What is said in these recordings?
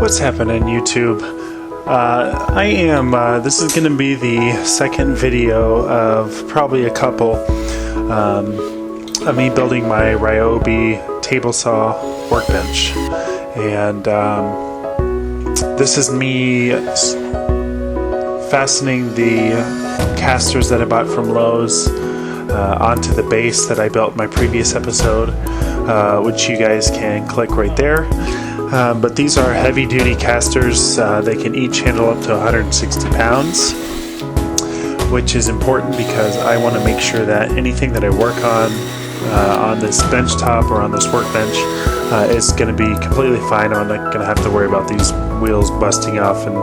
What's happening, YouTube? This is going to be the second video of probably a couple of me building my Ryobi table saw workbench. And this is me fastening the casters that I bought from Lowe's onto the base that I built in my previous episode, which you guys can click right there. But these are heavy-duty casters. They can each handle up to 160 pounds, which is important because I want to make sure that anything that I work on this bench top or on this workbench is going to be completely fine. I'm not going to have to worry about these wheels busting off, and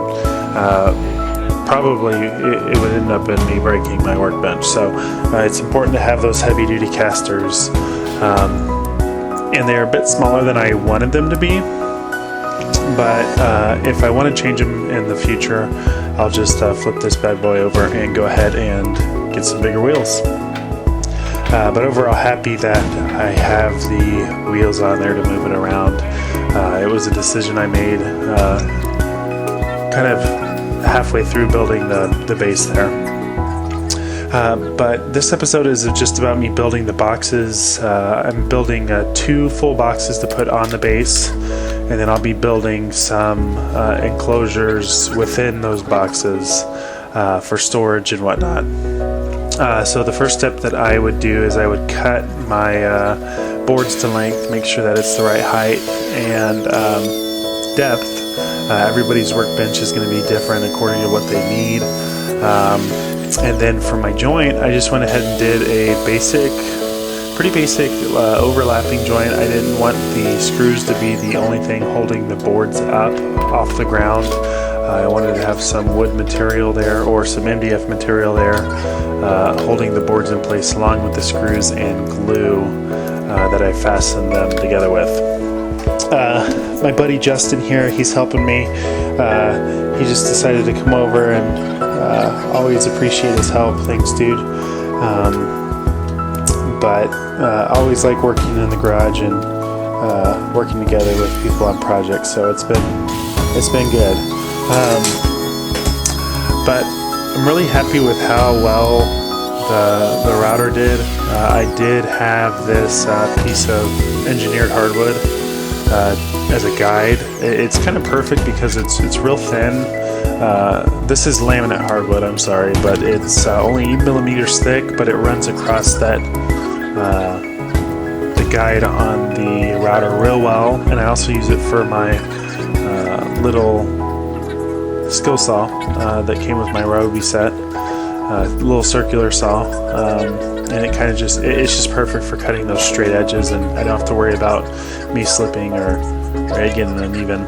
probably it would end up in me breaking my workbench. So it's important to have those heavy-duty casters, and they're a bit smaller than I wanted them to be. But if I want to change them in the future, I'll just flip this bad boy over and go ahead and get some bigger wheels. But overall, happy that I have the wheels on there to move it around. It was a decision I made kind of halfway through building the base there. But this episode is just about me building the boxes. I'm building 2 full boxes to put on the base, and then I'll be building some enclosures within those boxes for storage and whatnot. So the first step that I would do is I would cut my boards to length, make sure that it's the right height and depth. Everybody's workbench is going to be different according to what they need. And then for my joint, I just went ahead and did a pretty basic overlapping joint. I didn't want the screws to be the only thing holding the boards up off the ground. I wanted to have some wood material there, or some MDF material there, holding the boards in place along with the screws and glue that I fastened them together with. My buddy Justin here, he's helping me. He just decided to come over, and always appreciate his help. Thanks, dude. But always like working in the garage and working together with people on projects, so it's been good. But I'm really happy with how well the router did. I did have this piece of engineered hardwood as a guide. It's kind of perfect because it's real thin. This is laminate hardwood, I'm sorry, but it's only 8 millimeters thick, but it runs across the guide on the router real well. And I also use it for my little skill saw that came with my Ryobi set, little circular saw, and it kind of it's just perfect for cutting those straight edges, and I don't have to worry about me slipping or getting uneven.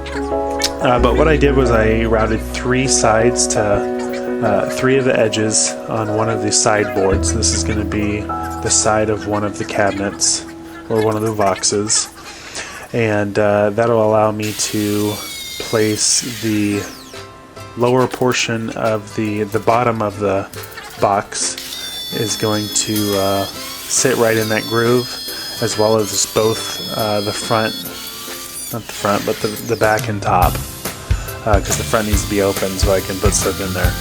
But what I did was I routed 3 sides to 3 of the edges on one of the side boards. This is going to be the side of one of the cabinets or one of the boxes, and that'll allow me to place the lower portion of the bottom of the box is going to sit right in that groove, as well as both the front, not the front, but the back and top, because the front needs to be open so I can put stuff in there.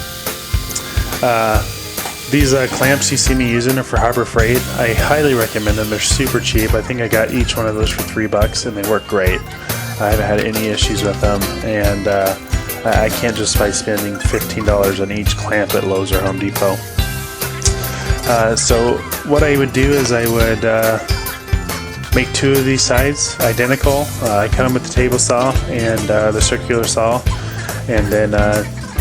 These clamps you see me using are for Harbor Freight. I highly recommend them. They're super cheap. I think I got each one of those for $3 and they work great. I haven't had any issues with them, and I can't justify spending $15 on each clamp at Lowe's or Home Depot. So what I would do is I would make 2 of these sides identical. I cut them with the table saw and the circular saw, and then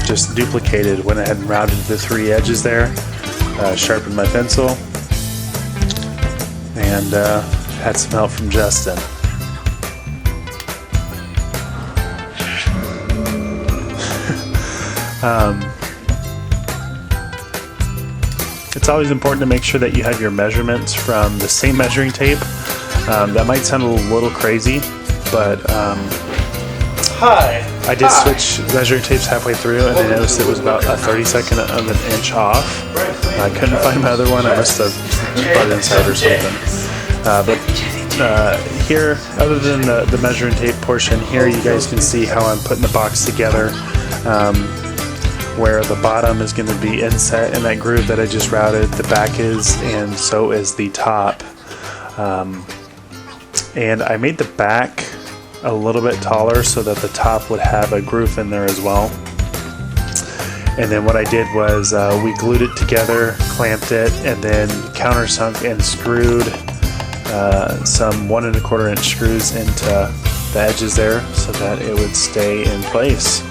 just duplicated. Went ahead and routed the 3 edges there, sharpened my pencil, and had some help from Justin. It's always important to make sure that you have your measurements from the same measuring tape. That might sound a little crazy, but I did switch measuring tapes halfway through, and I noticed it was about a 32nd of an inch off. I couldn't find my other one. I must have brought it inside or something. But here, other than the measuring tape portion, here you guys can see how I'm putting the box together, where the bottom is going to be inset in that groove that I just routed, the back is, and so is the top. And I made the back a little bit taller so that the top would have a groove in there as well. And then what I did was we glued it together, clamped it, and then countersunk and screwed some 1 1/4 inch screws into the edges there so that it would stay in place.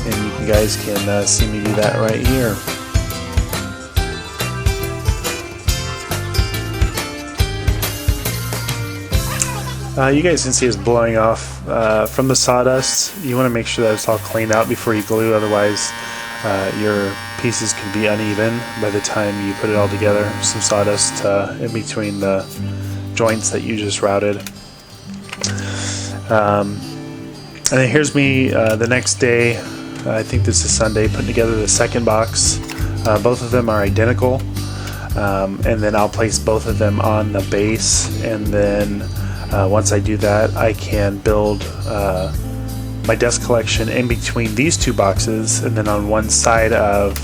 And you guys can see me do that right here. You guys can see it's blowing off from the sawdust. You want to make sure that it's all cleaned out before you glue, otherwise your pieces can be uneven by the time you put it all together. Some sawdust in between the joints that you just routed. And then here's me the next day, I think this is Sunday, putting together the second box. Both of them are identical, and then I'll place both of them on the base, and then once I do that, I can build my desk collection in between these two boxes, and then on one side of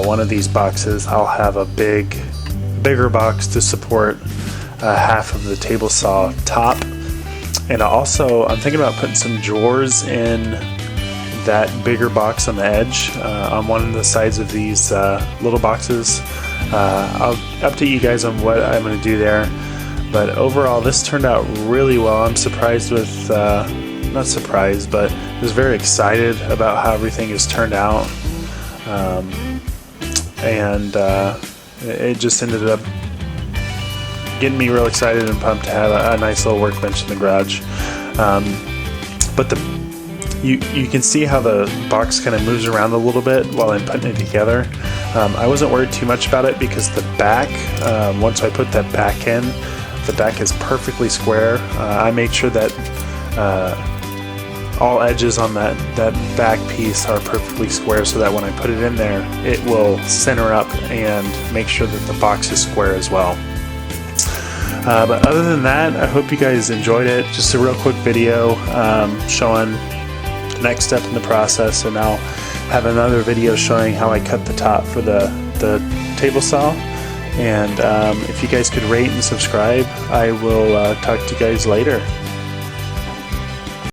one of these boxes I'll have a bigger box to support half of the table saw top. And also I'm thinking about putting some drawers in that bigger box on the edge on one of the sides of these little boxes. I'll update you guys on what I'm going to do there. But overall, this turned out really well. I'm surprised with, not surprised, but was very excited about how everything has turned out. It just ended up getting me real excited and pumped to have a nice little workbench in the garage. But you can see how the box kind of moves around a little bit while I'm putting it together. I wasn't worried too much about it because the back, once I put that back in, the back is perfectly square. I made sure that all edges on that back piece are perfectly square so that when I put it in there, it will center up and make sure that the box is square as well. But other than that, I hope you guys enjoyed it. Just a real quick video showing the next step in the process, and I'll have another video showing how I cut the top for the table saw. And if you guys could rate and subscribe, I will talk to you guys later.